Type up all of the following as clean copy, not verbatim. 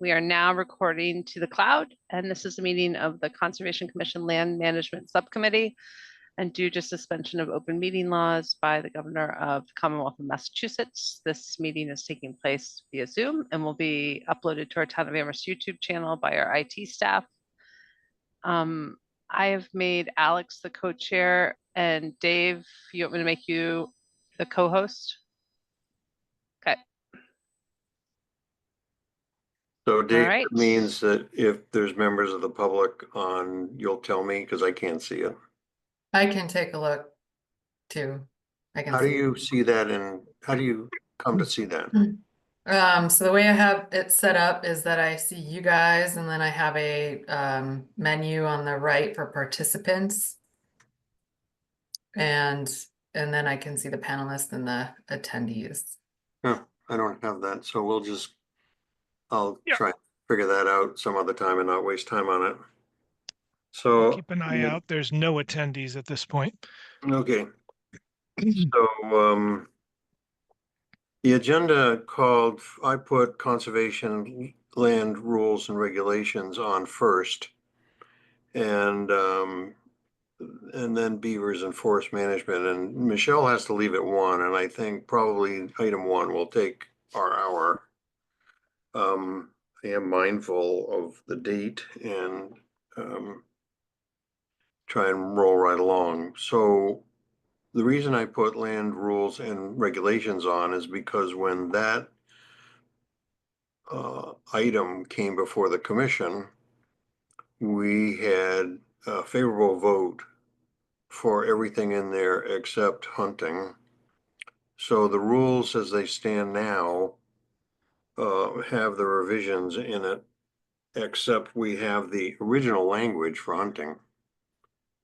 We are now recording to the cloud, and this is a meeting of the Conservation Commission Land Management Subcommittee. And due to suspension of open meeting laws by the Governor of the Commonwealth of Massachusetts, this meeting is taking place via Zoom and will be uploaded to our Town of Amherst YouTube channel by our IT staff. I have made Alex the co-chair, and Dave, you want me to make you the co-host? Okay. So Dave, right. means that if there's members of the public on, you'll tell me because I can't see it. I can take a look too. I can How do you see that, and how do you come to see that? So the way I have it set up is that I see you guys, and then I have a menu on the right for participants. And then I can see the panelists and the attendees. No, I don't have that, so I'll try and figure that out some other time and not waste time on it. So keep an eye out. There's no attendees at this point. Okay. So the agenda called, I put conservation land rules and regulations on first, and then beavers and forest management, and Michelle has to leave at 1, and I think probably item 1 will take our hour. I am mindful of the date and try and roll right along. So the reason I put land rules and regulations on is because when that item came before the commission, we had a favorable vote for everything in there except hunting. So the rules as they stand now have the revisions in it, except we have the original language for hunting.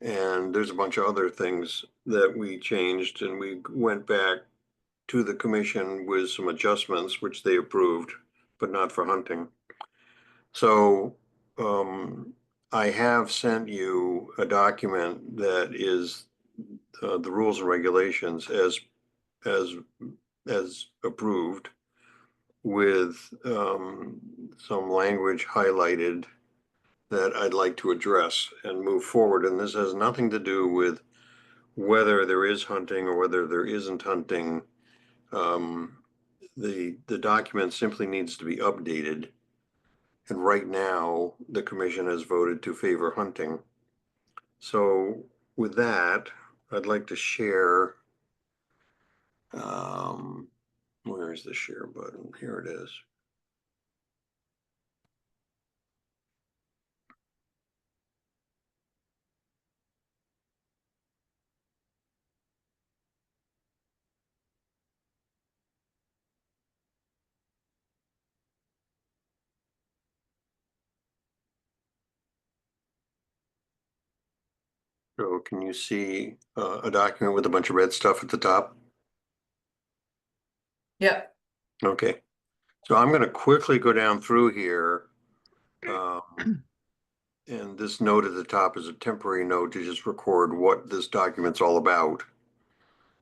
And there's a bunch of other things that we changed, and we went back to the commission with some adjustments, which they approved, but not for hunting. So I have sent you a document that is the rules and regulations as approved, with some language highlighted that I'd like to address and move forward. And this has nothing to do with whether there is hunting or whether there isn't hunting. The document simply needs to be updated. And right now, the commission has voted to favor hunting. So with that, I'd like to share. Where is the share button? Here it is. So can you see a document with a bunch of red stuff at the top? Yep. Okay. So I'm going to quickly go down through here. And this note at the top is a temporary note to just record what this document's all about.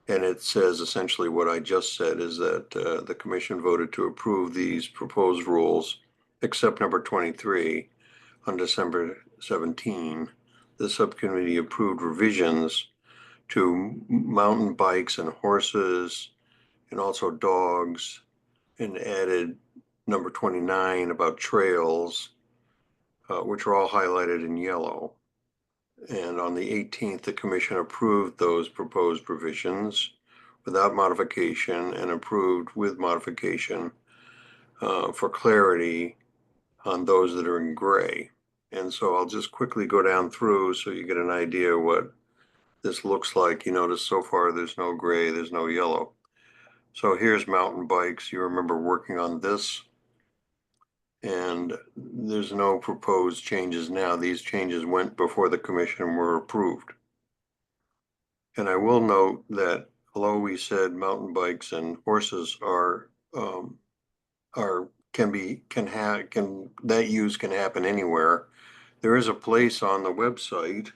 And it says essentially what I just said is that the commission voted to approve these proposed rules, except number 23, on December 17. The subcommittee approved revisions to mountain bikes and horses and also dogs, and added number 29 about trails, which are all highlighted in yellow. And on the 18th, the commission approved those proposed revisions without modification and approved with modification for clarity on those that are in gray. And so I'll just quickly go down through so you get an idea what this looks like. You notice so far there's no gray, there's no yellow. So here's mountain bikes. You remember working on this, and there's no proposed changes now. These changes went before the commission and were approved. And I will note that although we said mountain bikes and horses that use can happen anywhere, there is a place on the website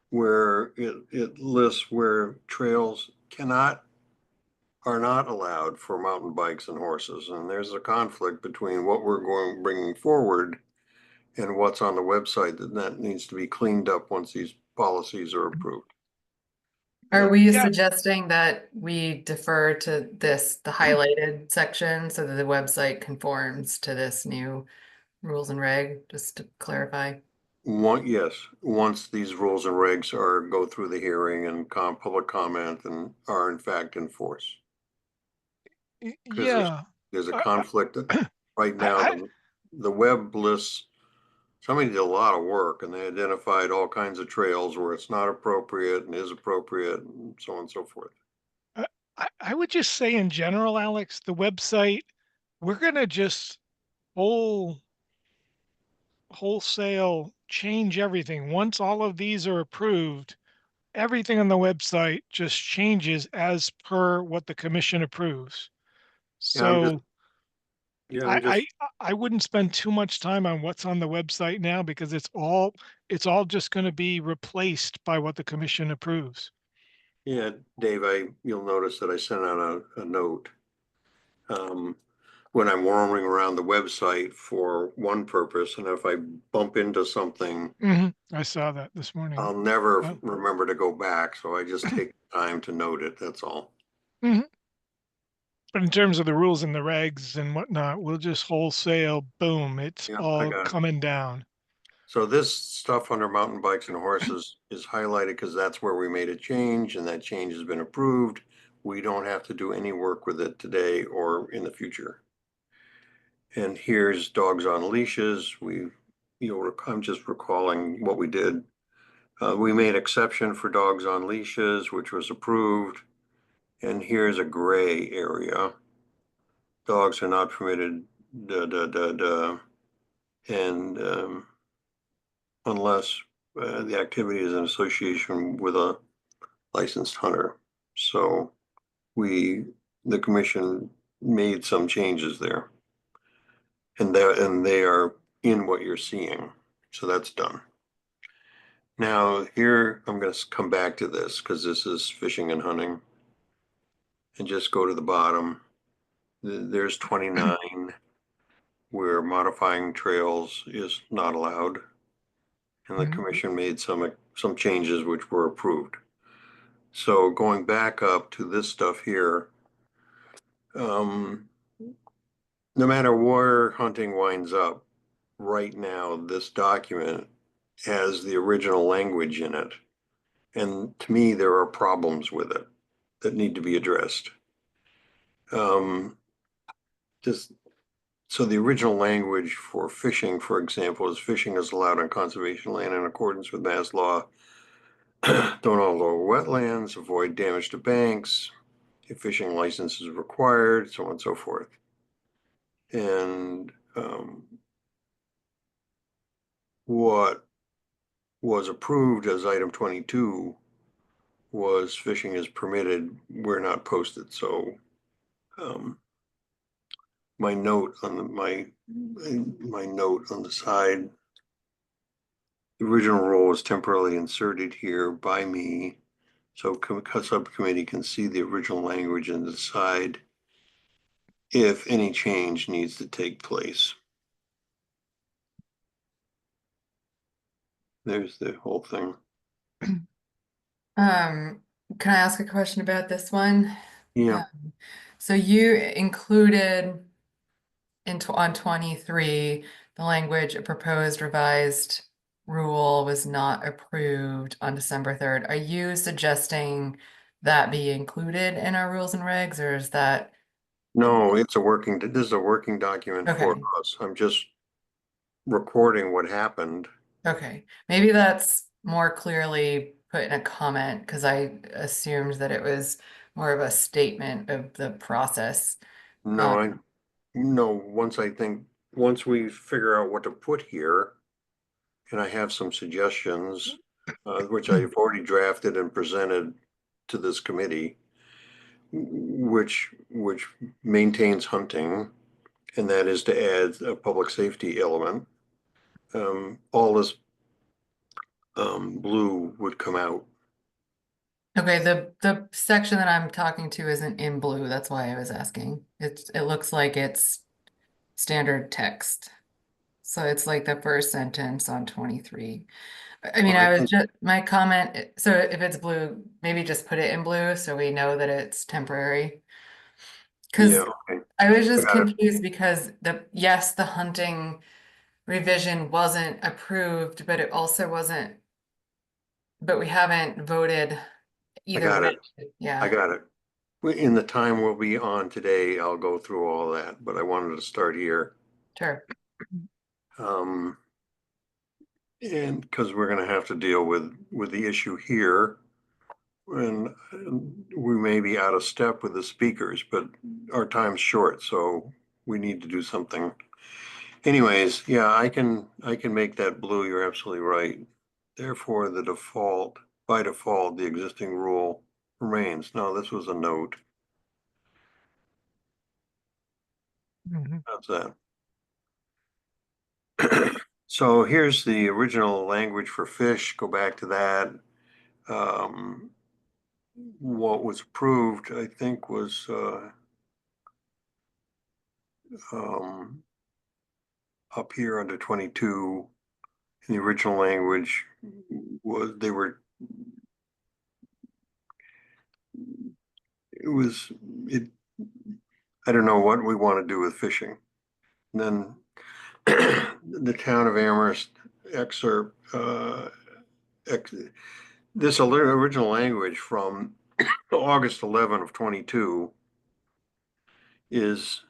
where it lists where trails are not allowed for mountain bikes and horses. And there's a conflict between what we're bringing forward and what's on the website that needs to be cleaned up once these policies are approved. Are we Yeah. suggesting that we defer to this, the highlighted section, so that the website conforms to this new rules and reg, just to clarify? Yes, once these rules and regs go through the hearing and public comment and are in fact in force. Because Yeah. there's a I- conflict right now. I- The web lists, somebody did a lot of work and they identified all kinds of trails where it's not appropriate and is appropriate and so on and so forth. I would just say in general, Alex, the website, we're gonna just wholesale change everything. Once all of these are approved, everything on the website just changes as per what the commission approves. Yeah, I'm just, So yeah, I'm just, I I wouldn't spend too much time on what's on the website now because it's all just going to be replaced by what the commission approves. yeah, Dave, you'll notice that I sent out a note. When I'm roaming around the website for one purpose, and if I bump into something, I saw that this morning. I'll never Oh. remember to go back, so I just take time to note it, that's all. Mhm. But in terms of the rules and the regs and whatnot, we'll just wholesale, boom, it's Yeah, I all got it. coming down. So this stuff under mountain bikes and horses is highlighted because that's where we made a change and that change has been approved. We don't have to do any work with it today or in the future. And here's dogs on leashes. I'm just recalling what we did. We made exception for dogs on leashes, which was approved. And here's a gray area. Dogs are not permitted, and unless the activity is in association with a licensed hunter. So the commission made some changes there. And they are in what you're seeing. So that's done. Now here, I'm going to come back to this because this is fishing and hunting. And just go to the bottom. There's 29 where modifying trails is not allowed. And the commission made some changes which were approved. So going back up to this stuff here, no matter where hunting winds up, right now, this document has the original language in it. And to me, there are problems with it that need to be addressed. Just so the original language for fishing, for example, is fishing is allowed on conservation land in accordance with Mass law. Don't overload wetlands, avoid damage to banks, a fishing license is required, so on and so forth. And what was approved as item 22 was fishing is permitted, we're not posted. So my note on my note on the side, the original rule was temporarily inserted here by me, so subcommittee can see the original language and decide if any change needs to take place. There's the whole thing. Can I ask a question about this one? Yeah, So you included on 23, the language, a proposed revised rule was not approved on December 3rd. Are you suggesting that be included in our rules and regs, or is that? no, this is a working document for Okay. us. I'm just recording what happened. Okay, maybe that's more clearly put in a comment because I assumed that it was more of a statement of the process. No, once we figure out what to put here, and I have some suggestions, which I've already drafted and presented to this committee, which maintains hunting, and that is to add a public safety element. All this blue would come out. Okay, the section that I'm talking to isn't in blue, that's why I was asking. It looks like it's standard text. So it's like the first sentence on 23. I mean, Well, I I was think- just, my comment, so if it's blue, maybe just put it in blue so we know that it's temporary. Because Yeah, okay. I was just got it. confused because yes, the hunting revision wasn't approved, but it also wasn't, but we haven't voted either got way. it. I Yeah, got it. In the time we'll be on today, I'll go through all that, but I wanted to start here. sure. Um, and because we're gonna have to deal with the issue here. And we may be out of step with the speakers, but our time's short, so we need to do something. Anyways, yeah, I can make that blue. You're absolutely right. Therefore, by default, the existing rule remains. No, this was a note. Mhm. How's that? So here's the original language for fish. Go back to that. What was approved, I think, was um, up here under 22 in the original language was it was it I don't know what we want to do with fishing. And then the town of Amherst excerpt ex, this original language from August 11 of 22 is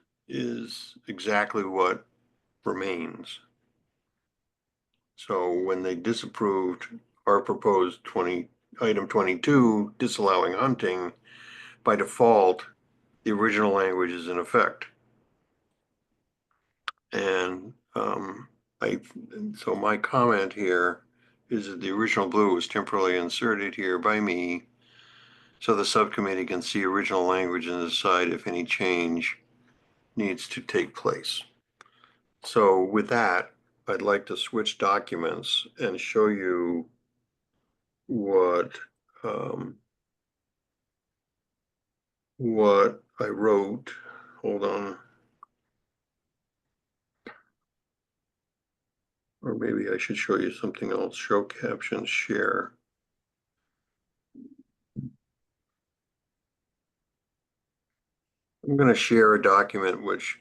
exactly what remains. So when they disapproved our proposed item 22 disallowing hunting, by default, the original language is in effect. And so my comment here is that the original blue was temporarily inserted here by me so the subcommittee can see original language and decide if any change needs to take place. So with that, I'd like to switch documents and show you um, what I wrote. Hold on. Or maybe I should show you something else. Show captions, share. I'm going to share a document which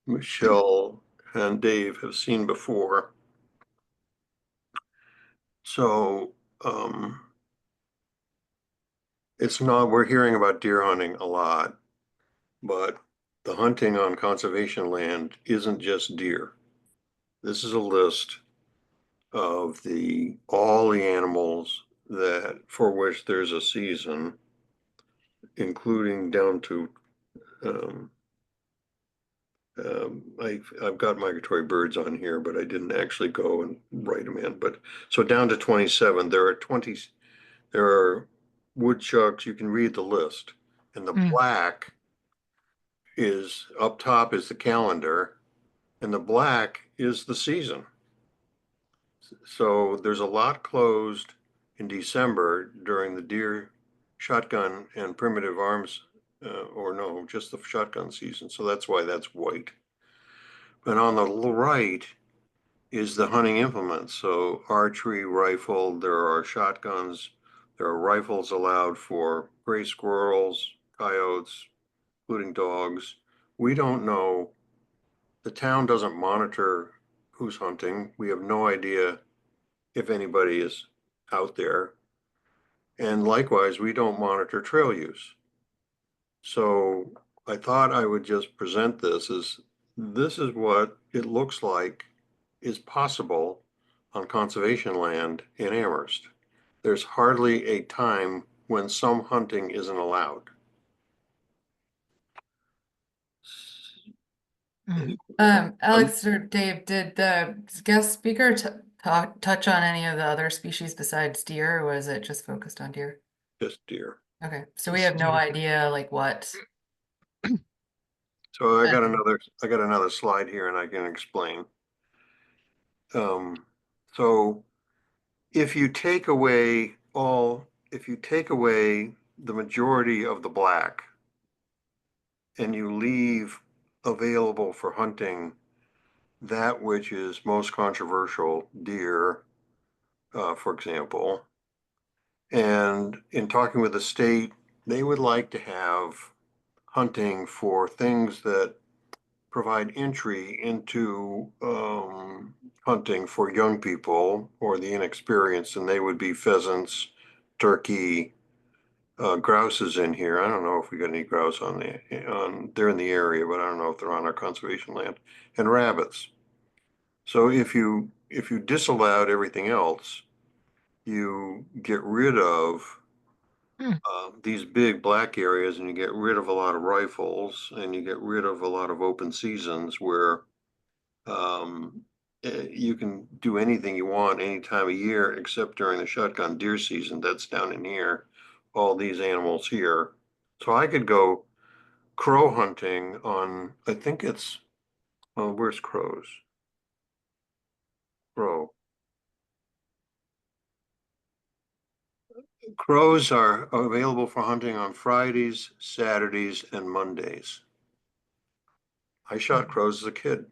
Michelle and Dave have seen before. So we're hearing about deer hunting a lot, but the hunting on conservation land isn't just deer. This is a list of all the animals for which there's a season, including down to I've got migratory birds on here, but I didn't actually go and write them in. But so down to 27, there are woodchucks. You can read the list, and the Mm. black is up top is the calendar, and the black is the season. So there's a lot closed in December during the deer, shotgun, and primitive arms, or no, just the shotgun season. So that's why that's white. But on the right is the hunting implements. So archery, rifle, there are shotguns, there are rifles allowed for gray squirrels, coyotes, including dogs. We don't know. The town doesn't monitor who's hunting. We have no idea if anybody is out there. And likewise, we don't monitor trail use. So I thought I would just present this as this is what it looks like is possible on conservation land in Amherst. There's hardly a time when some hunting isn't allowed. Mm. Alex or Dave, did the guest speaker touch on any of the other species besides deer, or was it just focused on deer? Just deer. Okay, so we Just have no deer. idea like what. So I got another slide here and I can explain. So if you take away if you take away the majority of the black and you leave available for hunting that which is most controversial, deer, for example. And in talking with the state, they would like to have hunting for things that provide entry into hunting for young people or the inexperienced, and they would be pheasants, turkey, grouse is in here. I don't know if we got any grouse they're in the area, but I don't know if they're on our conservation land, and rabbits. So if you disallowed everything else, you get rid of Hmm. these big black areas, and you get rid of a lot of rifles, and you get rid of a lot of open seasons where you can do anything you want any time of year except during the shotgun deer season. That's down in here, all these animals here. So I could go crow hunting on, I think it's, well, where's crows? Crow. Crows are available for hunting on Fridays, Saturdays, and Mondays. I shot crows as a kid.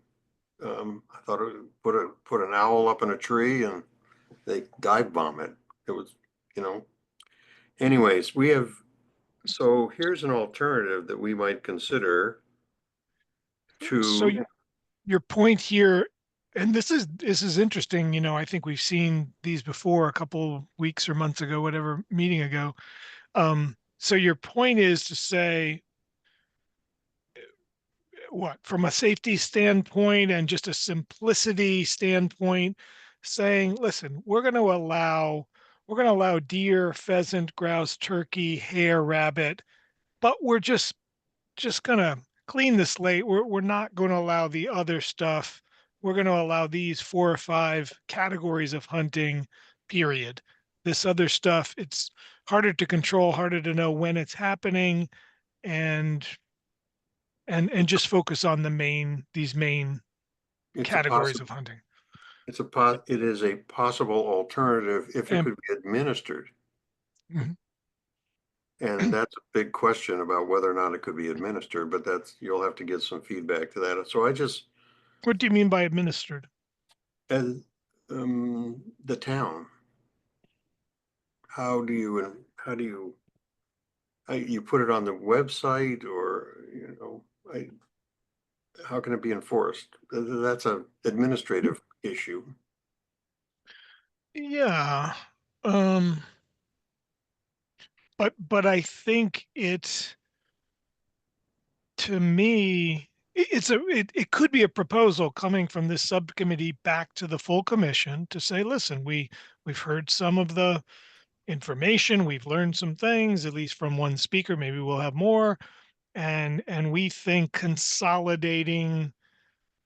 I thought it would put an owl up in a tree and they dive bomb it. It was, you know. Anyways, so here's an alternative that we might consider So to, your point here, and this is interesting, I think we've seen these before a couple weeks or months ago, whatever meeting ago. So your point is to say what, from a safety standpoint and just a simplicity standpoint, saying, listen, we're going to allow deer, pheasant, grouse, turkey, hare, rabbit, but we're just going to clean the slate. We're not going to allow the other stuff. We're going to allow these 4 or 5 categories of hunting, period. This other stuff, it's harder to control, harder to know when it's happening, and just focus on these main it's a categories possible, of hunting. it is a possible alternative if it And could be administered. mhm. And that's a big question about whether or not it could be administered, but you'll have to get some feedback to that. So What do you mean by administered? as the town, how do you put it on the website or, how can it be enforced? That's a administrative issue. Yeah. Um, but I think to me, it could be a proposal coming from this subcommittee back to the full commission to say, listen, we've heard some of the information, we've learned some things, at least from one speaker, maybe we'll have more. And we think consolidating,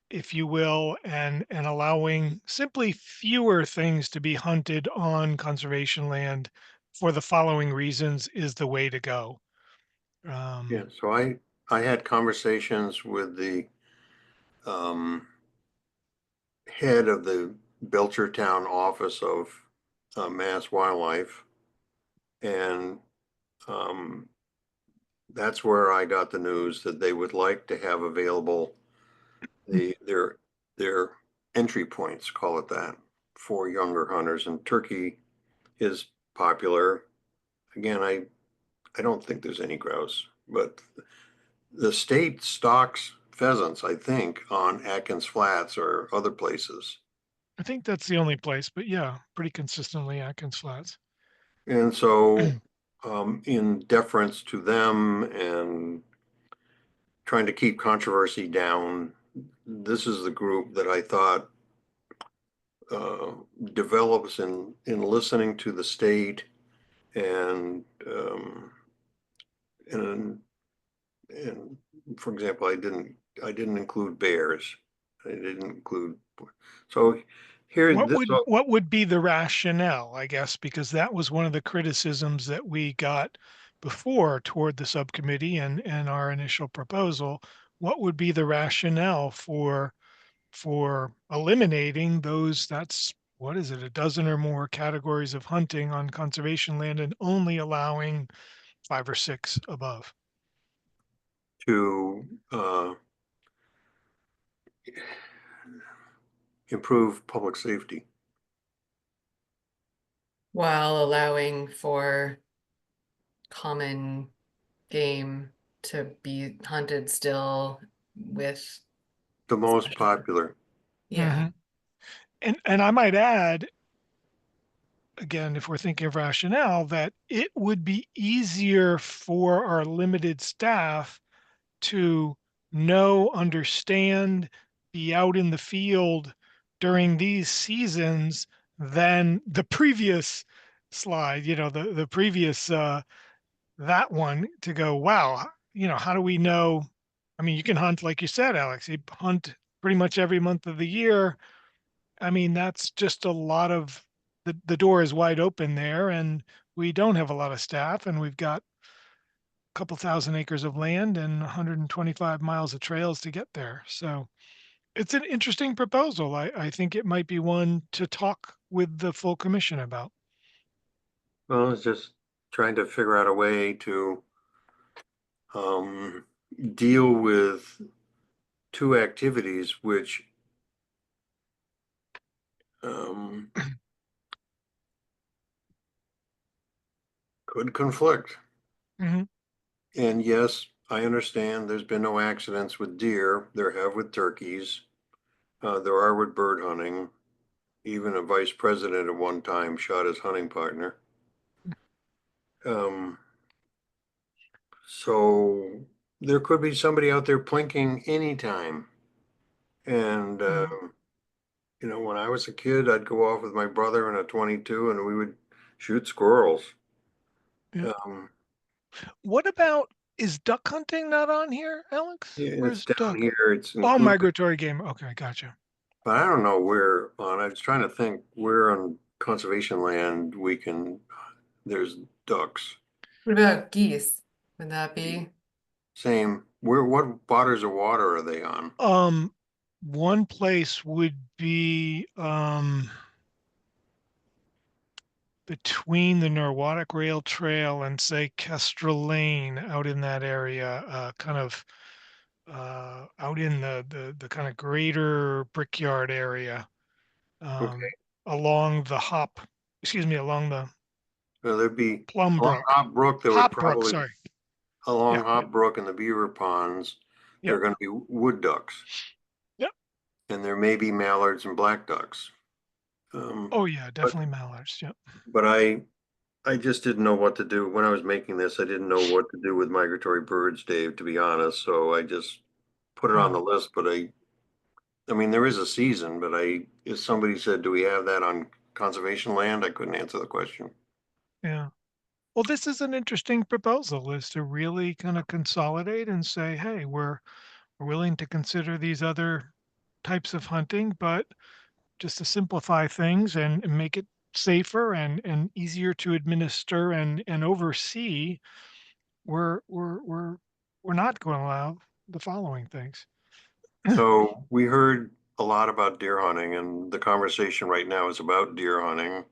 if you will, and allowing simply fewer things to be hunted on conservation land for the following reasons is the way to go. Yeah, so I had conversations with the um, head of the Belchertown office of Mass Wildlife, and um, that's where I got the news that they would like to have available their entry points, call it that, for younger hunters. And turkey is popular. Again, I don't think there's any grouse, but the state stocks pheasants, I think, on Atkins Flats or other places. I think that's the only place, but yeah, pretty consistently Atkins Flats. And so, in deference to them and trying to keep controversy down, this is the group that I thought uh, develops in listening to the state and and and for example, I didn't include bears. I didn't include so here this What would be the rationale, I guess, because that was one of the criticisms that we got before toward the subcommittee and our initial proposal. What would be the rationale for eliminating those? That's what is it, a dozen or more categories of hunting on conservation land and only allowing 5 or 6 above. To improve public safety. While allowing for common game to be hunted still with, The most Special. popular. yeah. And I might add, again, if we're thinking of rationale, that it would be easier for our limited staff to know, understand, be out in the field during these seasons than the previous slide, the previous that one, to go, wow, how do we know? I mean, you can hunt, like you said, Alex, you hunt pretty much every month of the year. I mean, that's just a lot of the door is wide open there, and we don't have a lot of staff, and we've got a couple thousand acres of land and 125 miles of trails to get there. So it's an interesting proposal. I think it might be one to talk with the full commission about. Well, it's just trying to figure out a way to deal with two activities which could conflict. Mhm. And yes, I understand there's been no accidents with deer. There have with turkeys. There are with bird hunting. Even a vice president at one time shot his hunting partner. So there could be somebody out there plinking anytime. And, when I was a kid, I'd go off with my brother in a 22 and we would shoot squirrels. Yeah. Um, What about, is duck hunting not on here, Alex? it's Where's down duck? here, it's Oh, included, migratory game. Okay, gotcha. but I don't know where on, I was trying to think where on conservation land there's ducks. What about geese? Would that be? Same, what bodies of water are they on? One place would be between the Norwottuck Rail Trail and, say, Kestrel Lane, out in that area, kind of out in the kind of greater Brickyard area, Okay, along the along the well, there'd be Plum along Brook, Hop Brook, there would Hop Brook, probably, sorry. along Yeah, Hop Brook and the beaver ponds, there yep, are gonna be wood ducks. yep. And there may be mallards and black ducks. Oh yeah, But, definitely mallards. Yep. but I just didn't know what to do. When I was making this, I didn't know what to do with migratory birds, Dave, to be honest. So I just put it on the Mm, list, but I mean, there is a season, but if somebody said, do we have that on conservation land? I couldn't answer the question. yeah. Well, this is an interesting proposal, is to really kind of consolidate and say, hey, we're willing to consider these other types of hunting, but just to simplify things and make it safer and easier to administer and oversee, we're we're we're we're not going to allow the following things. So we heard a lot about deer hunting, and the conversation right now is about deer hunting.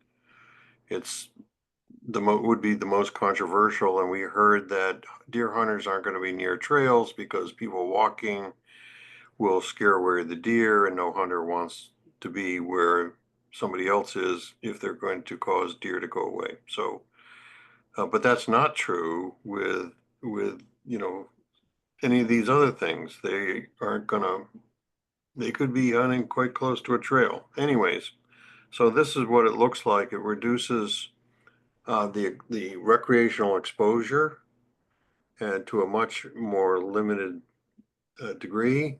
It's would be the most controversial, and we heard that deer hunters aren't going to be near trails because people walking will scare away the deer, and no hunter wants to be where somebody else is if they're going to cause deer to go away. So, but that's not true with any of these other things. They aren't gonna. They could be hunting quite close to a trail. Anyways, so this is what it looks like. It reduces the recreational exposure and to a much more limited degree.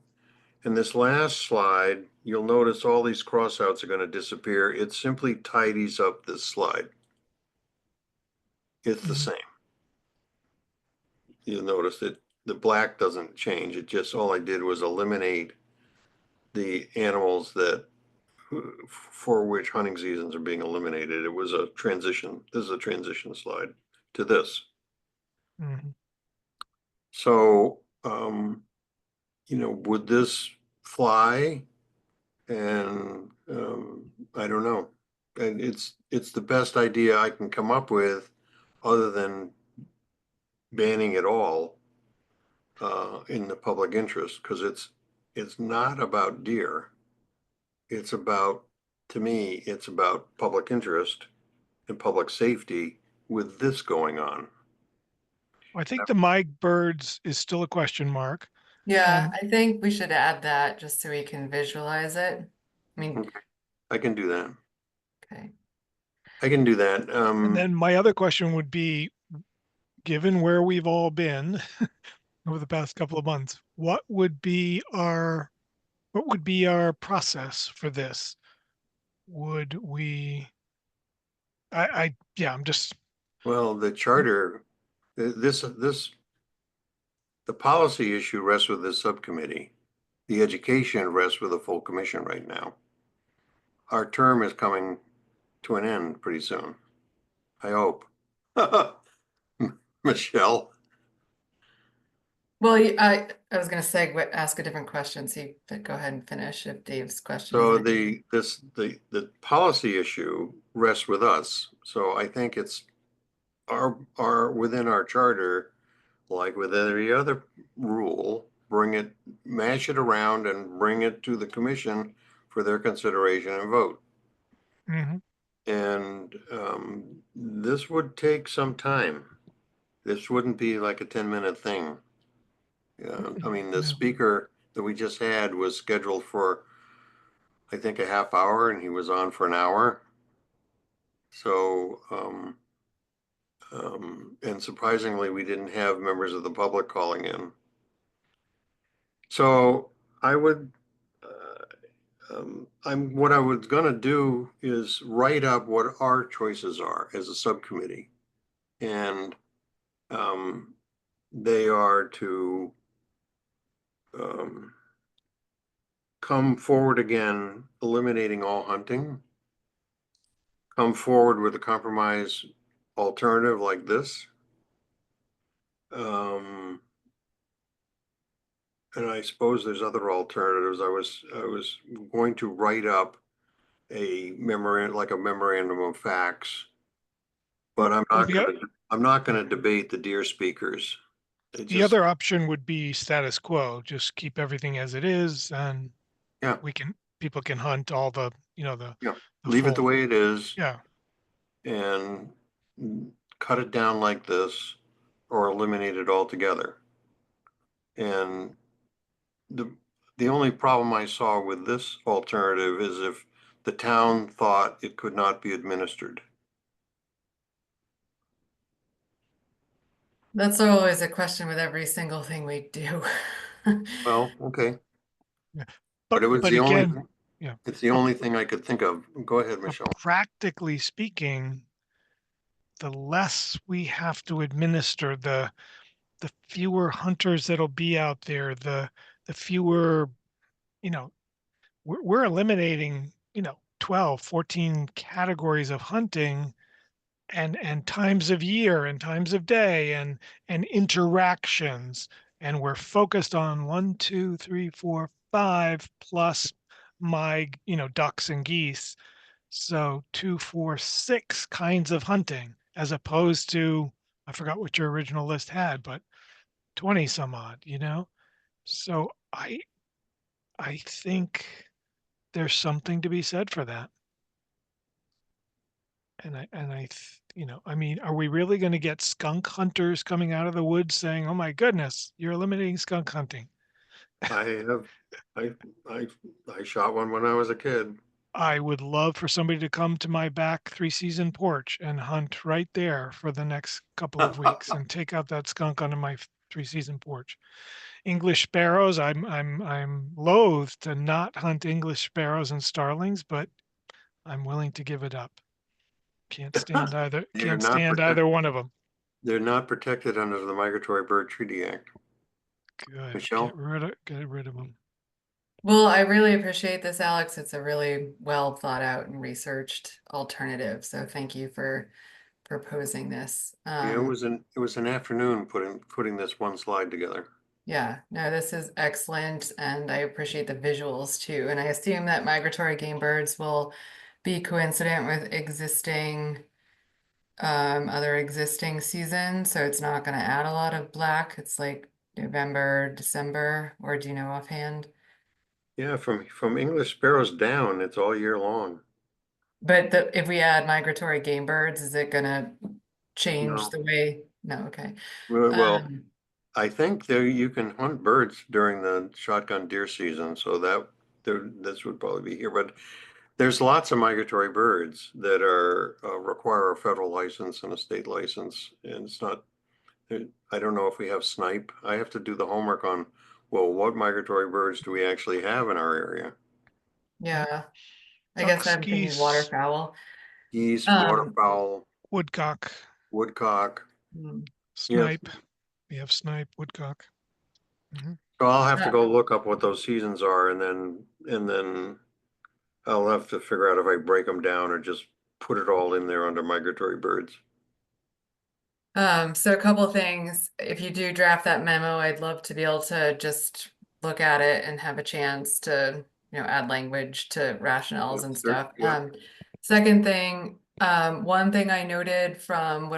And this last slide, you'll notice all these crossouts are going to disappear. It simply tidies up this slide. It's the Mhm. same. You'll notice that the black doesn't change. It just, all I did was eliminate the animals that for which hunting seasons are being eliminated. It was a transition. This is a transition slide to this. Mhm. So, would this fly? And I don't know. and it's the best idea I can come up with, other than banning it all in the public interest, because it's not about deer. It's about, to me, it's about public interest and public safety with this going on. I think the Mike birds is still a question mark. Yeah, And I think we should add that just so we can visualize it. I mean, Okay, I can do that. okay. I can do that. and then my other question would be, given where we've all been over the past couple of months, what would be our process for this? Would we, yeah, I'm just, Well, the charter, the policy issue rests with this subcommittee. The education rests with a full commission right now. Our term is coming to an end pretty soon. I hope. Michelle. Well, I was going to ask a different question. See, but go ahead and finish if Dave's question. So isn't- the policy issue rests with us. So I think it's our within our charter, like with every other rule, mash it around and bring it to the commission for their consideration and vote. mhm. And this would take some time. This wouldn't be like a 10-minute thing. I mean, the No. speaker that we just had was scheduled for, I think, a half hour, and he was on for an hour. So, and surprisingly, we didn't have members of the public calling in. So I would, what I was gonna do is write up what our choices are as a subcommittee. And they are to come forward again, eliminating all hunting, come forward with a compromise alternative like this. And I suppose there's other alternatives. I was going to write up a memorandum of facts, but Well, I'm not gonna debate the deer speakers. It the just, other option would be status quo, just keep everything as it is and yeah, people can hunt all the, yeah, the leave it the full, way it is yeah. and cut it down like this or eliminate it altogether. And the only problem I saw with this alternative is if the town thought it could not be administered. That's always a question with every single thing we do. Well, okay, Yeah. but it was But the only, again, yeah, it's the only thing I could think of. Go ahead, but Michelle. practically speaking, the less we have to administer, the fewer hunters that'll be out there, the fewer, you know, we're eliminating, 12, 14 categories of hunting and times of year and times of day and interactions. And we're focused on 1, 2, 3, 4, 5 plus my, ducks and geese. So 2, 4, 6 kinds of hunting as opposed to, I forgot what your original list had, but 20 some odd. So I think there's something to be said for that. I mean, are we really going to get skunk hunters coming out of the woods saying, "Oh my goodness, you're eliminating skunk hunting"? I have, I shot one when I was a kid. I would love for somebody to come to my back 3-season porch and hunt right there for the next couple of weeks and take out that skunk onto my 3-season porch. English sparrows, I'm loath to not hunt English sparrows and starlings, but I'm willing to give it up. Can't stand either. They're Can't not stand protected. either one of them. They're not protected under the Migratory Bird Treaty Act. Good. Michelle? Get rid of them. Well, I really appreciate this, Alex. It's a really well thought out and researched alternative. So thank you for proposing this. Yeah, it was an afternoon putting this one slide together. Yeah, no, this is excellent, and I appreciate the visuals too. And I assume that migratory game birds will be coincident with existing, other existing seasons, so it's not gonna add a lot of black. It's like November, December, or do you know offhand? Yeah, from English sparrows down, it's all year long. But if we add migratory game birds, is it gonna change No. the way? No, okay. Well, Um, I think there you can hunt birds during the shotgun deer season, so this would probably be here, but there's lots of migratory birds that require a federal license and a state license, and it's not, I don't know if we have snipe. I have to do the homework on, well, what migratory birds do we actually have in our area? yeah, I guess Ducks, I'm thinking geese, waterfowl. Geese, Um, waterfowl, woodcock, woodcock. hmm. Yes. snipe. We have snipe, woodcock. Mhm. So I'll have to Uh, go look up what those seasons are, and then I'll have to figure out if I break them down or just put it all in there under migratory birds. So a couple of things. If you do draft that memo, I'd love to be able to just look at it and have a chance to, add language to rationales and Sure, stuff. yeah. Second thing, one thing I noted from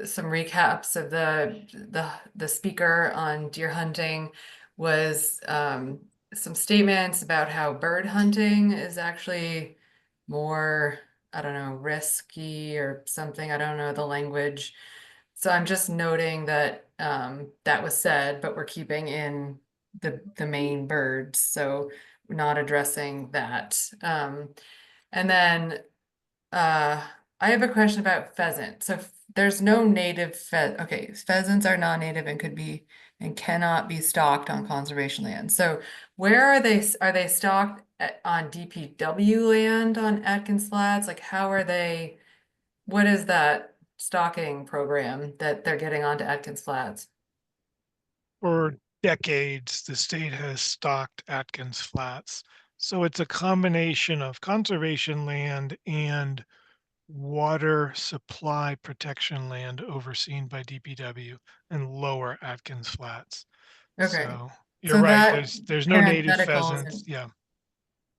some recaps of the speaker on deer hunting was some statements about how bird hunting is actually more, I don't know, risky or something. I don't know the language. So I'm just noting that that was said, but we're keeping in the main birds, so we're not addressing that. And then I have a question about pheasant. So there's no native okay, pheasants are non-native and could be and cannot be stalked on conservation land. So where are they? Are they stalked on DPW land on Atkins Flats? Like how are they? What is that stalking program that they're getting onto Atkins Flats? For decades, the state has stocked Atkins Flats. So it's a combination of conservation land and water supply protection land overseen by DPW and lower Atkins Flats. Okay, So you're so right. that There's no native parenthetical pheasants. isn't Yeah.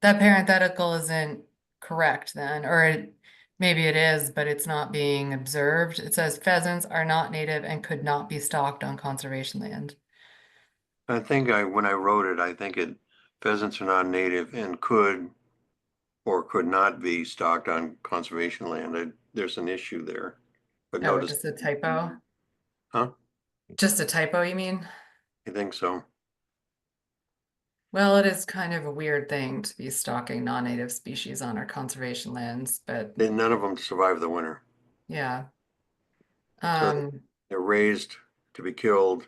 that parenthetical isn't correct then, or maybe it is, but it's not being observed. It says pheasants are not native and could not be stalked on conservation land. I think when I wrote it, I think pheasants are non-native and could or could not be stocked on conservation land. There's an issue there. But Oh, notice, just a typo? huh? Just a typo, you mean? I think so. Well, it is kind of a weird thing to be stalking non-native species on our conservation lands, but Then none of them survive the winter. yeah. So they're raised to be killed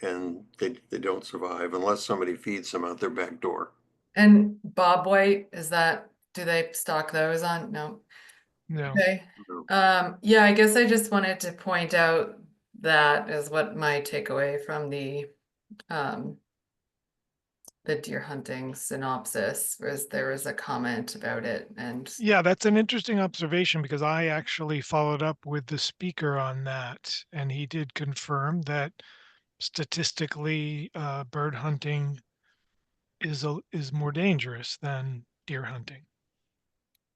and they don't survive unless somebody feeds them out their back door. And Bob White, do they stock those on? No. No. Okay. Yeah, I guess I just wanted to point out that is what my takeaway from the deer hunting synopsis was. There was a comment about it and Yeah, that's an interesting observation because I actually followed up with the speaker on that, and he did confirm that statistically, bird hunting is more dangerous than deer hunting.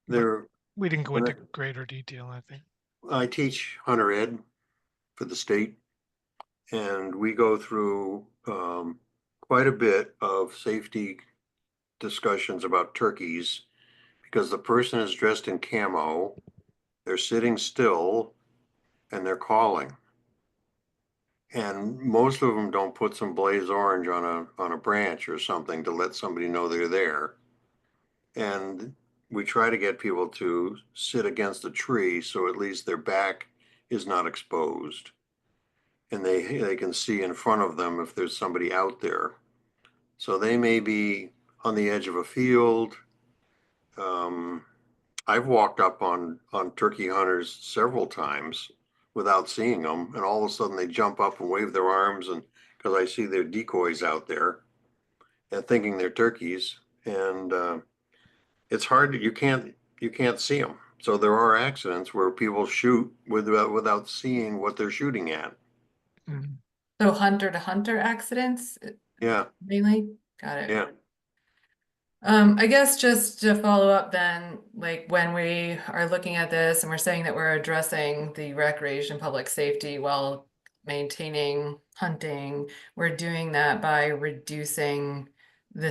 But There, we didn't go when into greater detail, I think. I teach hunter ed for the state, and we go through quite a bit of safety discussions about turkeys because the person is dressed in camo, they're sitting still, and they're calling. And most of them don't put some blaze orange on a branch or something to let somebody know they're there. And we try to get people to sit against a tree so at least their back is not exposed. And they can see in front of them if there's somebody out there. So they may be on the edge of a field. I've walked up on turkey hunters several times without seeing them, and all of a sudden they jump up and wave their arms, and because I see their decoys out there, and thinking they're turkeys, and it's hard to, you can't see them. So there are accidents where people shoot without seeing what they're shooting at. Mhm. so hunter to hunter accidents Yeah, mainly. Got it. yeah. I guess just to follow up then, like when we are looking at this and we're saying that we're addressing the recreation public safety while maintaining hunting, we're doing that by reducing the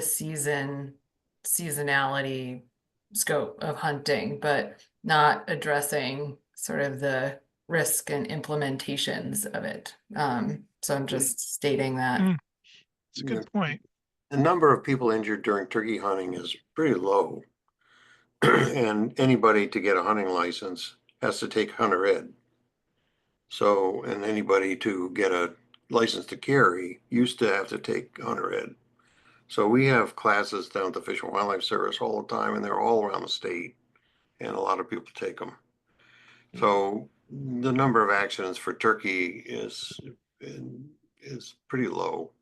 seasonality scope of hunting, but not addressing sort of the risk and implementations of it. So I'm just stating that. Mm. It's a good point. The number of people injured during turkey hunting is pretty low. And anybody to get a hunting license has to take hunter ed. So, and anybody to get a license to carry used to have to take hunter ed. So we have classes down at the Fish and Wildlife Service all the time, and they're all around the state, and a lot of people take them. So the number of accidents for turkey is pretty low.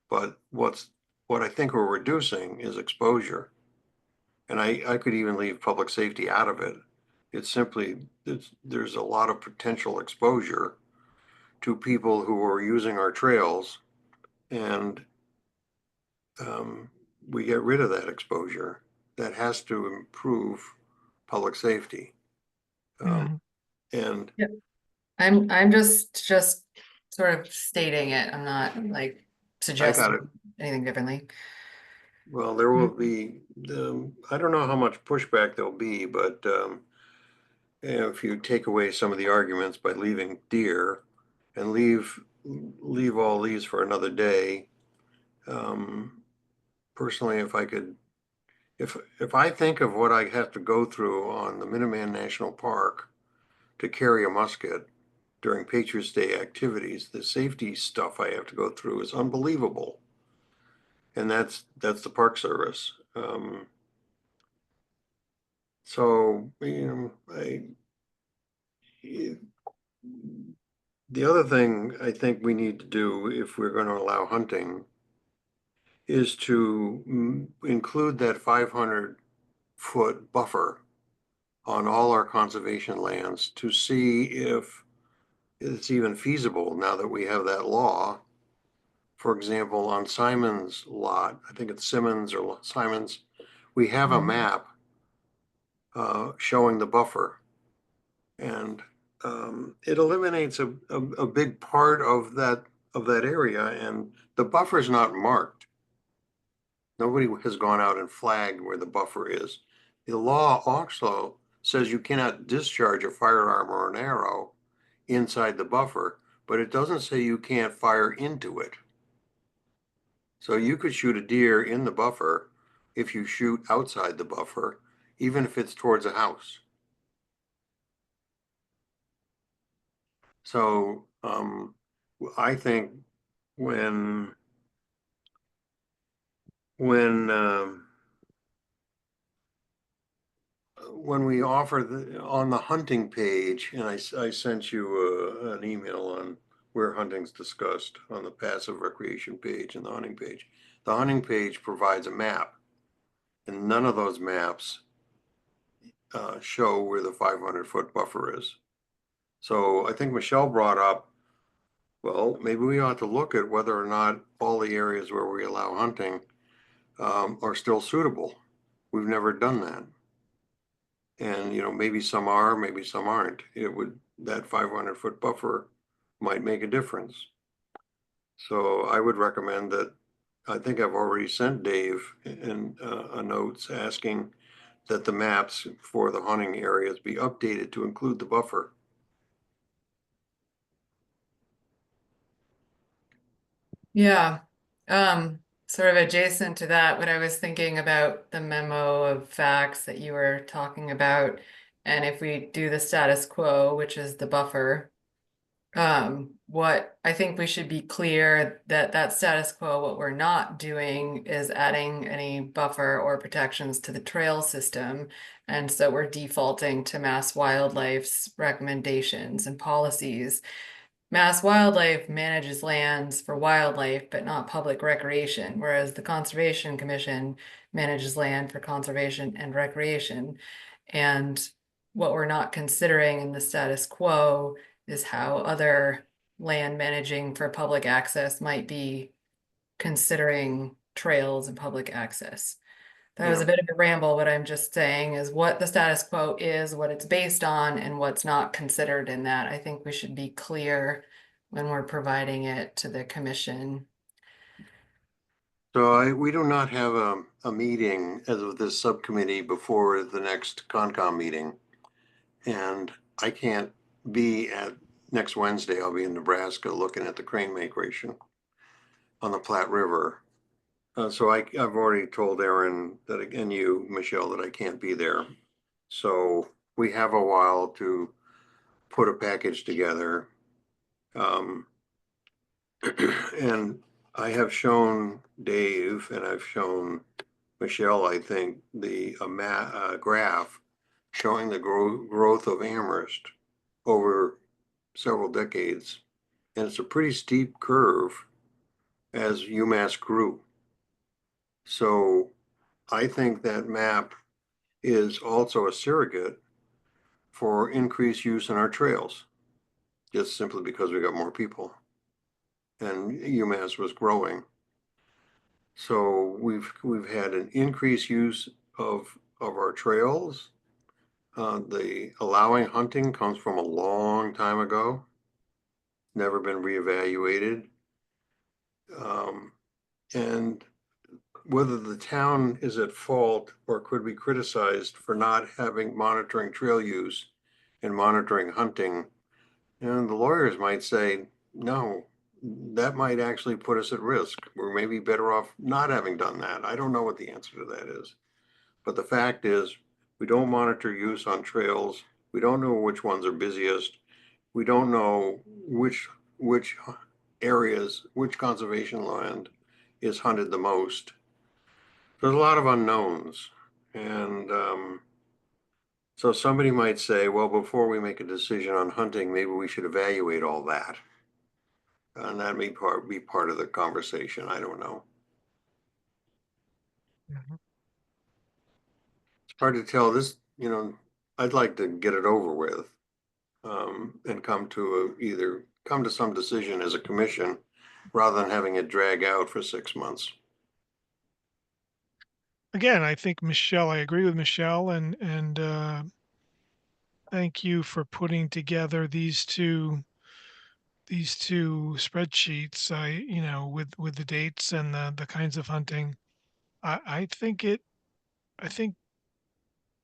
But what I think we're reducing is exposure. And I could even leave public safety out of it. It's simply, there's a lot of potential exposure to people who are using our trails, and we get rid of that exposure. That has to improve public safety. Mhm. And I'm just sort of stating it. I'm not like I got it. suggesting anything differently. Well, there will be, I don't know how much pushback there'll be, but if you take away some of the arguments by leaving deer and leave all these for another day, personally, if I could, if I think of what I have to go through on the Minuteman National Park to carry a musket during Patriots Day activities, the safety stuff I have to go through is unbelievable. And that's the Park Service. So, you know, the other thing I think we need to do if we're going to allow hunting is to include that 500-foot buffer on all our conservation lands to see if it's even feasible now that we have that law. For example, on Simon's lot, I think it's Simmons or Simon's, we have a map showing the buffer. And it eliminates a big part of that area, and the buffer is not marked. Nobody has gone out and flagged where the buffer is. The law also says you cannot discharge a firearm or an arrow inside the buffer, but it doesn't say you can't fire into it. So you could shoot a deer in the buffer if you shoot outside the buffer, even if it's towards a house. So I think when we offer on the hunting page, and I sent you an email on where hunting's discussed on the passive recreation page and the hunting page. The hunting page provides a map, and none of those maps show where the 500-foot buffer is. So I think Michelle brought up, well, maybe we ought to look at whether or not all the areas where we allow hunting are still suitable. We've never done that. And, you know, maybe some are, maybe some aren't. That 500-foot buffer might make a difference. So I would recommend that, I think I've already sent Dave in a notes asking that the maps for the hunting areas be updated to include the buffer. Yeah. Sort of adjacent to that, what I was thinking about the memo of facts that you were talking about, and if we do the status quo, which is the buffer, what I think we should be clear that status quo, what we're not doing is adding any buffer or protections to the trail system. And so we're defaulting to Mass Wildlife's recommendations and policies. Mass Wildlife manages lands for wildlife, but not public recreation, whereas the Conservation Commission manages land for conservation and recreation. And what we're not considering in the status quo is how other land managing for public access might be considering trails and public access. That was Yeah. a bit of a ramble, but I'm just saying is what the status quo is, what it's based on, and what's not considered in that. I think we should be clear when we're providing it to the commission. So we do not have a meeting as of this subcommittee before the next Concom meeting. And I can't be at next Wednesday. I'll be in Nebraska looking at the crane migration on the Platte River. So I've already told Aaron that, and you, Michelle, that I can't be there. So we have a while to put a package together. And I have shown Dave and I've shown Michelle, I think, the graph showing the growth of Amherst over several decades. And it's a pretty steep curve as UMass grew. So I think that map is also a surrogate for increased use in our trails, just simply because we got more people and UMass was growing. So we've had an increased use of our trails. The allowing hunting comes from a long time ago, never been reevaluated. And whether the town is at fault or could be criticized for not having monitoring trail use and monitoring hunting, and the lawyers might say, no, that might actually put us at risk. We're maybe better off not having done that. I don't know what the answer to that is. But the fact is, we don't monitor use on trails. We don't know which ones are busiest. We don't know which areas, which conservation land is hunted the most. There's a lot of unknowns. And so somebody might say, well, before we make a decision on hunting, maybe we should evaluate all that. And that may be part of the conversation. I don't know. Mhm. It's hard to tell. This, I'd like to get it over with and come to some decision as a commission rather than having it drag out for 6 months. Again, I think I agree with Michelle, and thank you for putting together these two spreadsheets. With the dates and the kinds of hunting. I think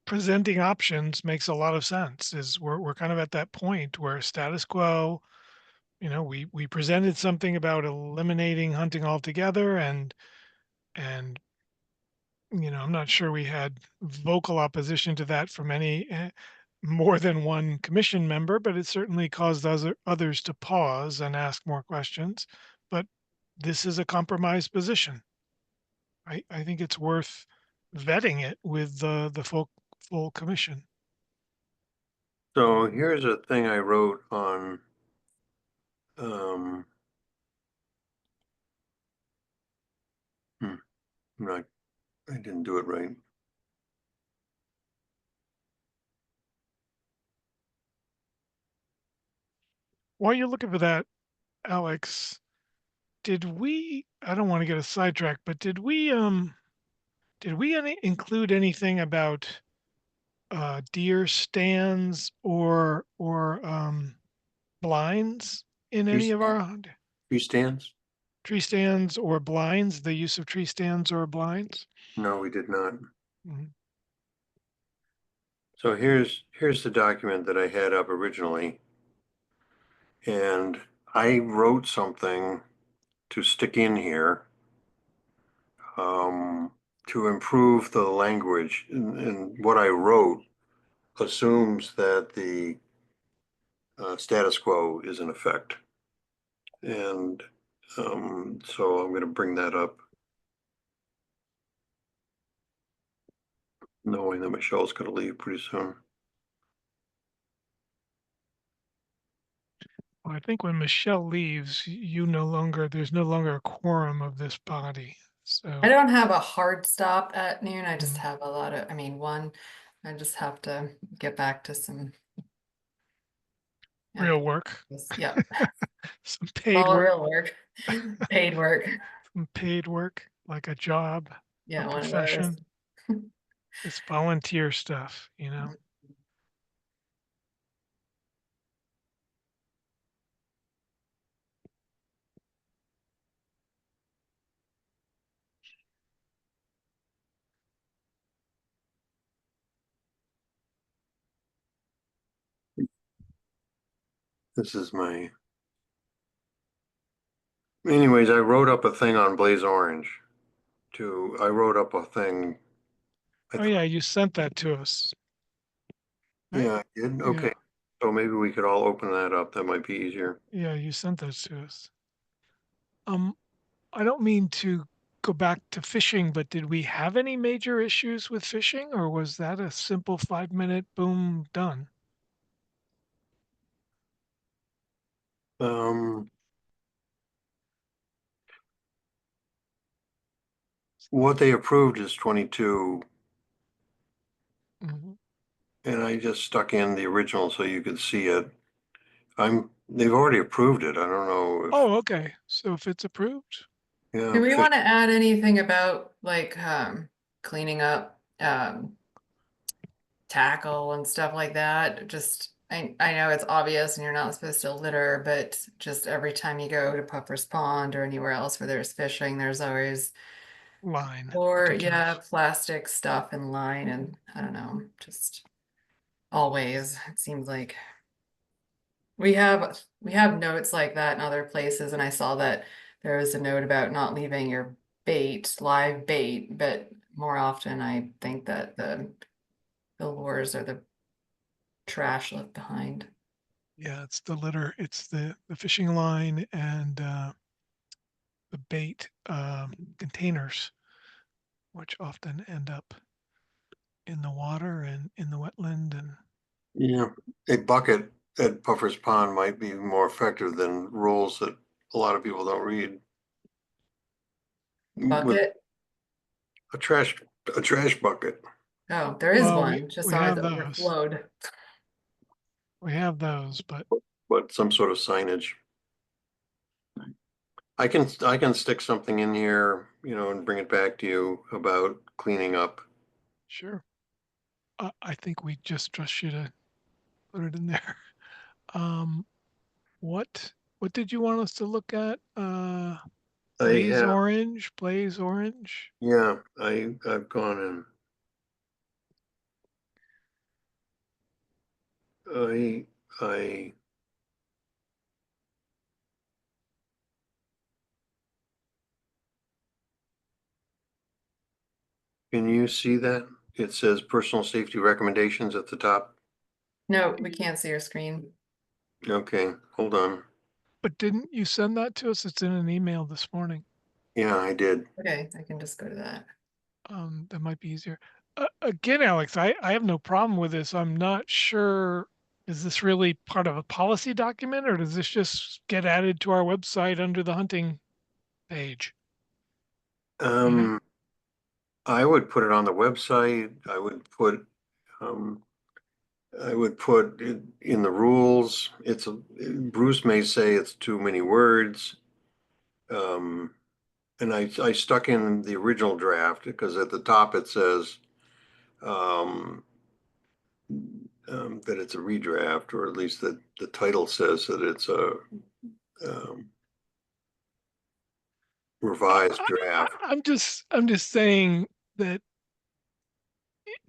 presenting options makes a lot of sense. We're kind of at that point where status quo. We presented something about eliminating hunting altogether, and I'm not sure we had vocal opposition to that from any more than one commission member, but it certainly caused others to pause and ask more questions. But this is a compromise position. I think it's worth vetting it with the full commission. So here's a thing I wrote on um, I didn't do it right. While you're looking for that, Alex, I don't want to get a sidetrack, but did we include anything about deer stands or blinds in any of our Tree stands? tree stands or blinds, the use of tree stands or blinds? No, we did not. Mhm. So here's the document that I had up originally. And I wrote something to stick in here to improve the language. And what I wrote assumes that the status quo is in effect. And so I'm going to bring that up, knowing that Michelle's going to leave pretty soon. Well, I think when Michelle leaves, there's no longer a quorum of this body. So I don't have a hard stop at noon. I just Mhm. have a lot of, I just have to get back to some. real work, Yeah, some paid all work, real work, paid work. some paid work, like a job, a Yeah, one of those. profession. It's volunteer stuff, you know? This is my. Anyways, I wrote up a thing on Blaze Orange I wrote up a thing. Oh yeah, you sent that to us. Right? Yeah, I did. Yeah. Okay. So maybe we could all open that up. That might be easier. Yeah, you sent those to us. I don't mean to go back to fishing, but did we have any major issues with fishing, or was that a simple 5-minute boom done? Um, what they approved is 22, Mhm. and I just stuck in the original so you could see it. They've already approved it. I don't know if, Oh, okay. So if it's approved, yeah, Do we want to add anything about like cleaning up tackle and stuff like that? Just I know it's obvious and you're not supposed to litter, but just every time you go to Puffer's Pond or anywhere else where there's fishing, there's always line. or yeah, ridiculous. plastic stuff in line and I don't know, just always it seems like we have notes like that in other places, and I saw that there was a note about not leaving your live bait, but more often I think that the lures are the trash left behind. Yeah, it's the litter, it's the fishing line and the bait containers, which often end up in the water and in the wetland. And yeah, a bucket at Puffer's Pond might be more effective than rules that a lot of people don't read. With Bucket? a trash bucket. Oh, there is well, we one, just we always have those. overflowed. We have those, but But some sort of signage. I can stick something in here, and bring it back to you about cleaning up. sure. I think we just trust you to put it in there. Um, what did you want us to look at? I have, Blaze orange. yeah, I've gone and I can you see that? It says personal safety recommendations at the top. No, we can't see your screen. Okay, hold on. But didn't you send that to us? It's in an email this morning. Yeah, I did. Okay, I can just go to that. That might be easier. Again, Alex, I have no problem with this. I'm not sure. Is this really part of a policy document, or does this just get added to our website under the hunting page? You know? Um, I would put it on the website. Um, I would put it in the rules. Bruce may say it's too many words. Um, and I stuck in the original draft because at the top it says, um, that it's a redraft, or at least that the title says that it's a, um, revised draft. I'm just saying that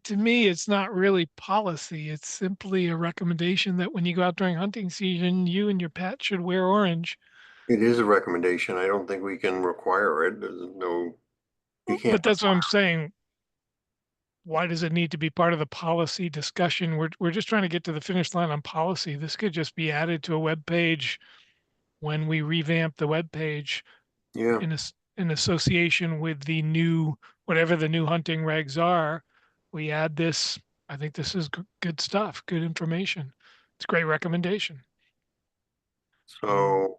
to me, it's not really policy. It's simply a recommendation that when you go out during hunting season, you and your pet should wear orange. It is a recommendation. I don't think we can require it. You can't. But that's what I'm saying. Why does it need to be part of the policy discussion? We're just trying to get to the finish line on policy. This could just be added to a web page when we revamp the web page Yeah, in association with the new whatever the new hunting regs are. We add this. I think this is good stuff, good information. It's a great recommendation. so,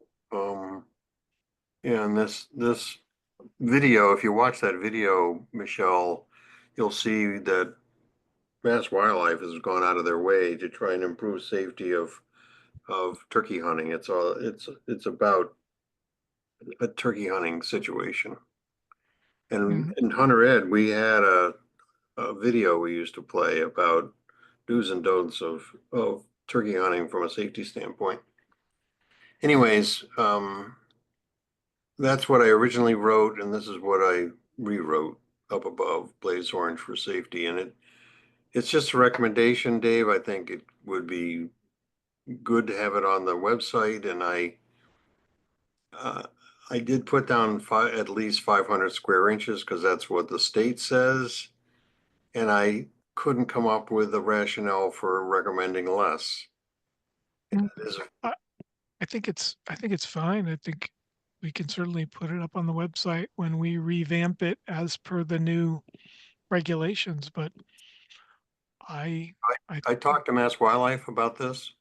yeah, and this video, if you watch that video, Michelle, you'll see that Mass Wildlife has gone out of their way to try and improve safety of turkey hunting. It's about a turkey hunting situation. And Mhm. in Hunter Ed, we had a video we used to play about do's and don'ts of turkey hunting from a safety standpoint. Anyways, that's what I originally wrote, and this is what I rewrote up above, blaze orange for safety. And it's just a recommendation, Dave. I think it would be good to have it on the website, and I did put down at least 500 square inches because that's what the state says. And I couldn't come up with a rationale for recommending less. Mm. It is I think it's fine. I think we can certainly put it up on the website when we revamp it as per the new regulations, but I I talked to Mass Wildlife about this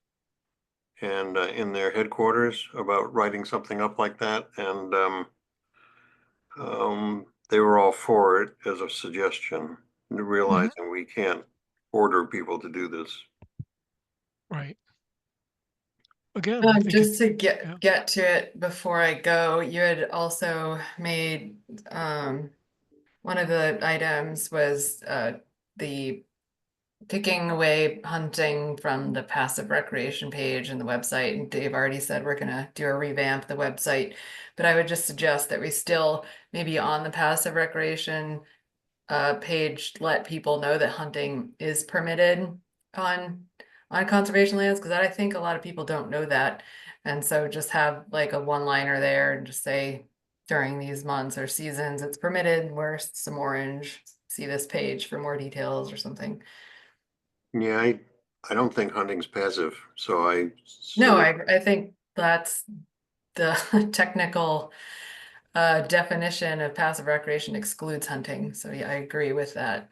and in their headquarters about writing something up like that. And they were all for it as a suggestion, realizing we can't order people to do this. right. Again, I think Just to yeah. get to it before I go, you had also made one of the items was the taking away hunting from the passive recreation page and the website. And Dave already said we're gonna do a revamp the website, but I would just suggest that we still maybe on the passive recreation page let people know that hunting is permitted on conservation lands, because I think a lot of people don't know that. And so just have like a one-liner there and just say during these months or seasons it's permitted, wear some orange, see this page for more details or something. Yeah, I don't think hunting's passive, so No, I think that's the technical definition of passive recreation excludes hunting. So yeah, I agree with that.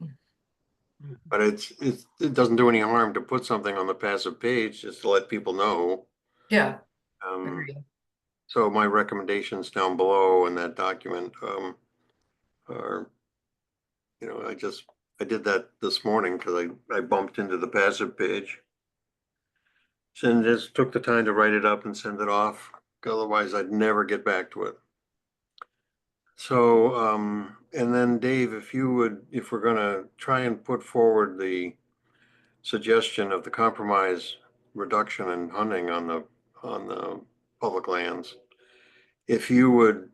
but it doesn't do any harm to put something on the passive page just to let people know. Yeah, Um, agree. so my recommendations down below in that document are, I did that this morning because I bumped into the passive page. And just took the time to write it up and send it off. Otherwise, I'd never get back to it. So, and then Dave, if we're gonna try and put forward the suggestion of the compromise reduction in hunting on the public lands, if you would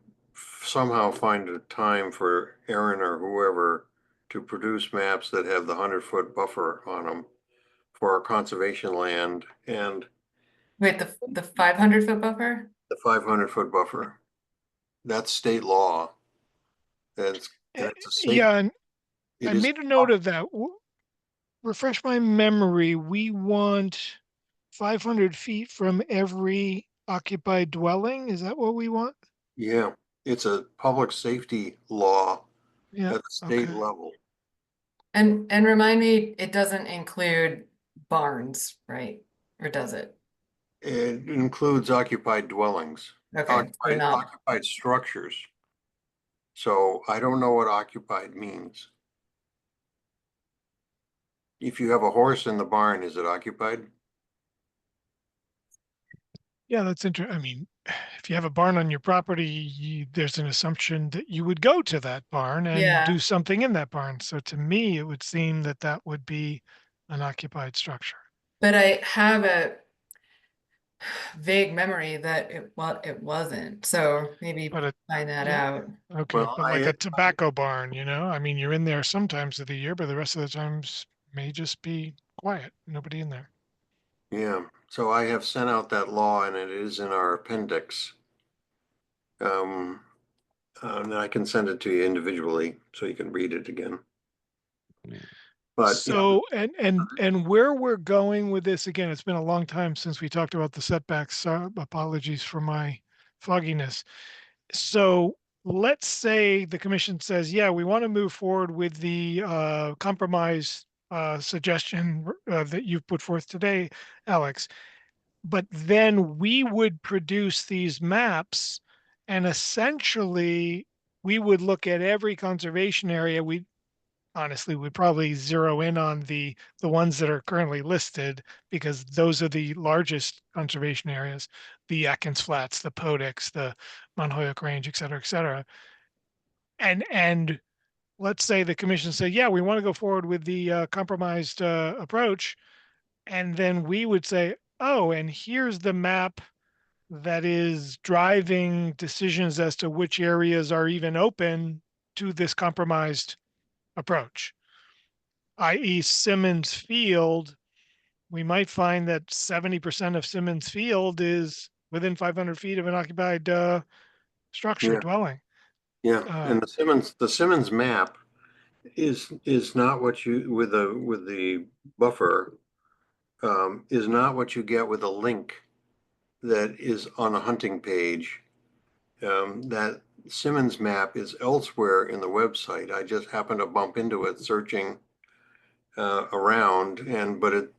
somehow find a time for Aaron or whoever to produce maps that have the 100-foot buffer on them for our conservation land and Wait, the 500-foot buffer? the 500-foot buffer. That's state law. And it's a state. Yeah, and It I is. made a note of that. Refresh my memory. We want 500 feet from every occupied dwelling. Is that what we want? Yeah, it's a public safety law Yeah. at the state Okay. level. And remind me, it doesn't include barns, right? Or does it? It includes occupied dwellings, Okay, so not, occupied structures. So I don't know what occupied means. If you have a horse in the barn, is it occupied? Yeah, that's interesting. I mean, if you have a barn on your property, there's an assumption that you would go to that barn and yeah, do something in that barn. So to me, it would seem that that would be an occupied structure. but I have a vague memory that it wasn't. So maybe But it, find that yeah, out. okay. Well, But like a tobacco barn, I mean, you're in there sometimes of the year, but the rest of the times may just be quiet, nobody in there. yeah, so I have sent out that law and it is in our appendix. And I can send it to you individually so you can read it again. But yeah, So, and where we're going with this, again, it's been a long time since we talked about the setbacks. So apologies for my fogginess. So let's say the commission says, yeah, we want to move forward with the compromise suggestion that you've put forth today, Alex. But then we would produce these maps, and essentially we would look at every conservation area. We honestly would probably zero in on the ones that are currently listed because those are the largest conservation areas, the Atkins Flats, the Podix, the Mount Holyoke Range, et cetera, et cetera. And let's say the commission said, yeah, we want to go forward with the compromised approach. And then we would say, oh, and here's the map that is driving decisions as to which areas are even open to this compromised approach, i.e. Simmons Field. We might find that 70% of Simmons Field is within 500 feet of an occupied structure Yeah. dwelling. Yeah, Uh, and the Simmons map is not what you, with the buffer, is not what you get with a link that is on a hunting page. That Simmons map is elsewhere in the website. I just happened to bump into it searching around, but it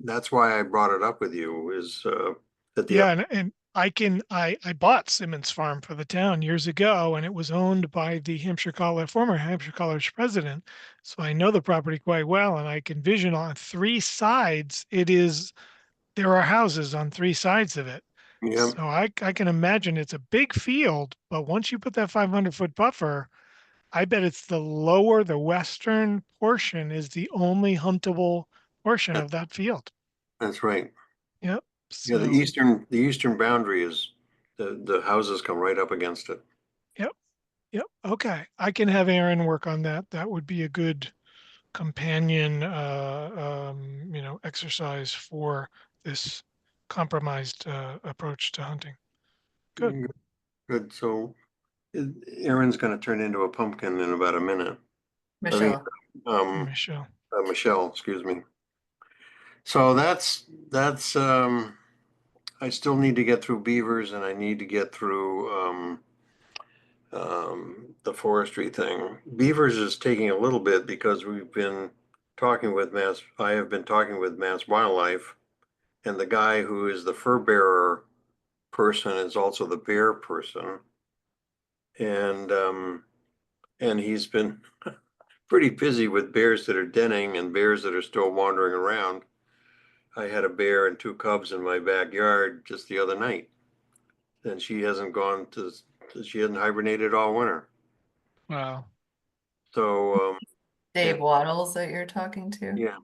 that's why I brought it up with you, is that the, yeah, and I bought Simmons Farm for the town years ago, and it was owned by the former Hampshire College president. So I know the property quite well, and I can vision on three sides. There are houses on three sides of it. yeah, So I can imagine it's a big field, but once you put that 500-foot buffer, I bet it's the western portion is the only huntable portion of that field. that's right. Yep. Yeah, So, the eastern boundary is, the houses come right up against it. yep. Yep. Okay. I can have Aaron work on that. That would be a good companion, exercise for this compromised approach to hunting. Good. Good, so Aaron's gonna turn into a pumpkin in about a minute. I think, Michelle. Michelle. Michelle, excuse me. So that's, I still need to get through beavers and I need to get through, the forestry thing. Beavers is taking a little bit because I have been talking with Mass Wildlife, and the guy who is the fur bearer person is also the bear person. And he's been pretty busy with bears that are denning and bears that are still wandering around. I had a bear and two cubs in my backyard just the other night, and she hasn't hibernated all winter. Wow. So, Dave and Waddles that you're talking to? yeah,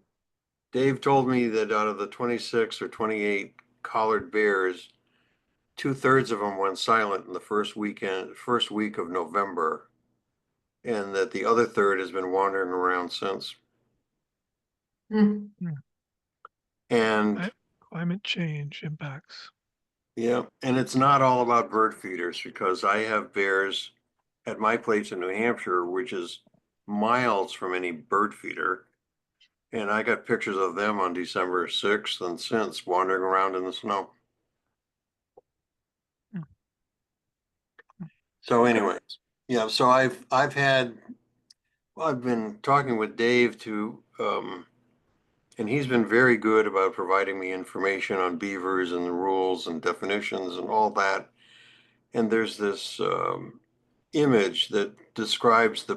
Dave told me that out of the 26 or 28 collared bears, 2/3 of them went silent in the first week of November, and that the other third has been wandering around since. Hmm. And Climate change impacts. yeah, and it's not all about bird feeders, because I have bears at my place in New Hampshire, which is miles from any bird feeder. And I got pictures of them on December 6th and since, wandering around in the snow. Hmm. So anyways, yeah, so I've been talking with Dave and he's been very good about providing me information on beavers and the rules and definitions and all that. And there's this image that describes the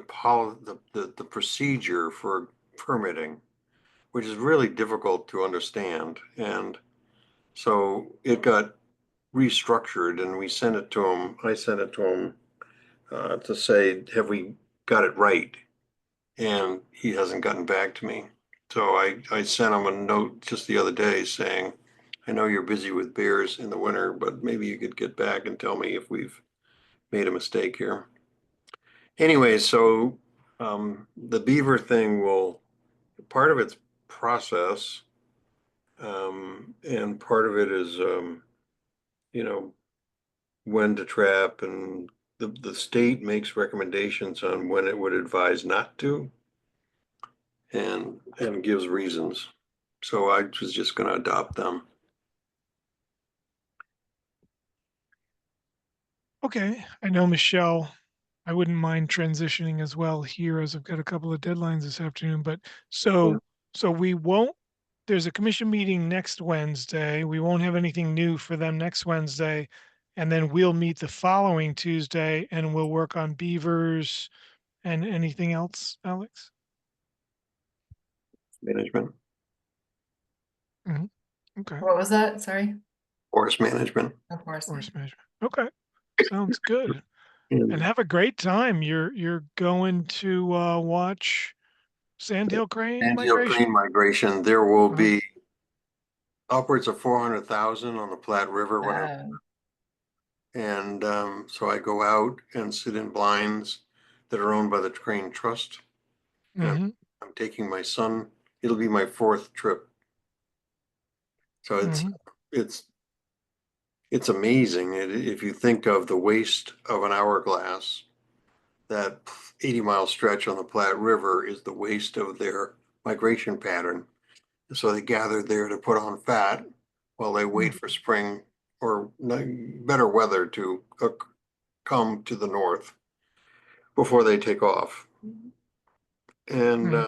procedure for permitting, which is really difficult to understand. And so it got restructured, and we sent it to him. I sent it to him to say, have we got it right? And he hasn't gotten back to me. So I sent him a note just the other day saying, I know you're busy with bears in the winter, but maybe you could get back and tell me if we've made a mistake here. Anyway, so the beaver thing part of it's process, and part of it is, you know, when to trap, and the state makes recommendations on when it would advise not to, and gives reasons. So I was just gonna adopt them. Okay. I know Michelle, I wouldn't mind transitioning as well here as I've got a couple of deadlines this afternoon, but so we won't, there's a commission meeting next Wednesday. We won't have anything new for them next Wednesday. And then we'll meet the following Tuesday and we'll work on beavers and anything else, Alex? Management, Okay. What was that? Sorry. forest management. Of course. Forest management. Okay. Sounds good. And have a great time. You're going to watch sandhill crane Sandhill migration. crane migration, there will Wow. be upwards of 400,000 on the Platte River when Wow. and so I go out and sit in blinds that are owned by the Crane Trust. And Hmm. I'm taking my son. It'll be my 4th trip. So it's it's amazing. If you think of the waste of an hourglass, that 80-mile stretch on the Platte River is the waste of their migration pattern. So they gather there to put on fat while they wait for spring or better weather to come to the north before they take off. And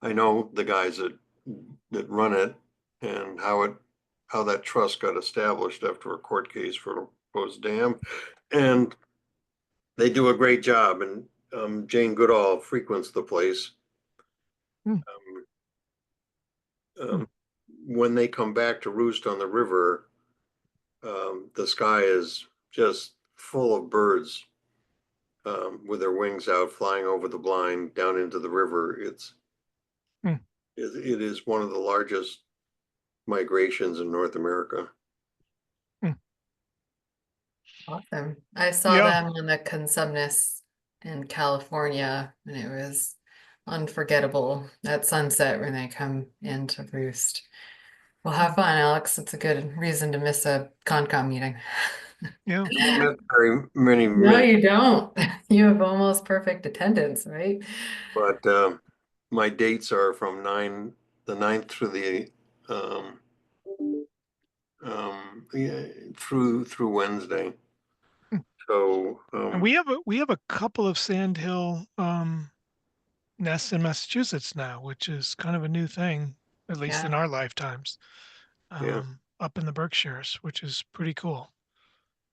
I know the guys that run it and how that trust got established after a court case for a proposed dam, and they do a great job. And Jane Goodall frequents the place. When they come back to roost on the river, the sky is just full of birds with their wings out, flying over the blind down into the river. It is one of the largest migrations in North America. Awesome. I saw them on the Consumnes in California, and it was unforgettable at sunset when they come in to roost. Well, have fun, Alex. It's a good reason to miss a Concom meeting. Yeah. Very many No, minutes, you don't. You have almost perfect attendance, right? but my dates are from the 9th through the yeah, through Wednesday. So And we have a couple of sandhill nests in Massachusetts now, which is kind of a new thing, at least in Yeah. our lifetimes. Yeah. Up in the Berkshires, which is pretty cool.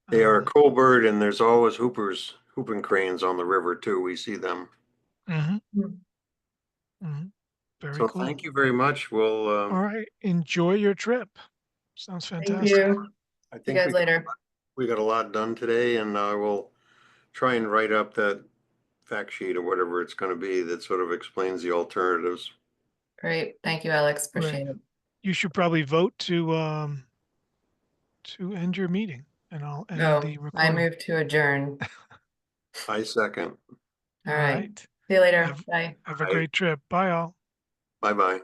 They are a cool bird, and there's always hooping cranes on the river too. We see them. Very So cool. thank you very much. We'll All right. Enjoy your trip. Sounds Thank fantastic. you. I See you think guys later. we got a lot done today, and I will try and write up that fact sheet or whatever it's going to be that sort of explains the alternatives. Great. Thank you, Alex. Right. Appreciate it. You should probably vote to end your meeting, and I'll end Oh, the I recording. move to adjourn. I second. All All right. right. See you later. Bye. Have a great trip. Bye all. Bye-bye.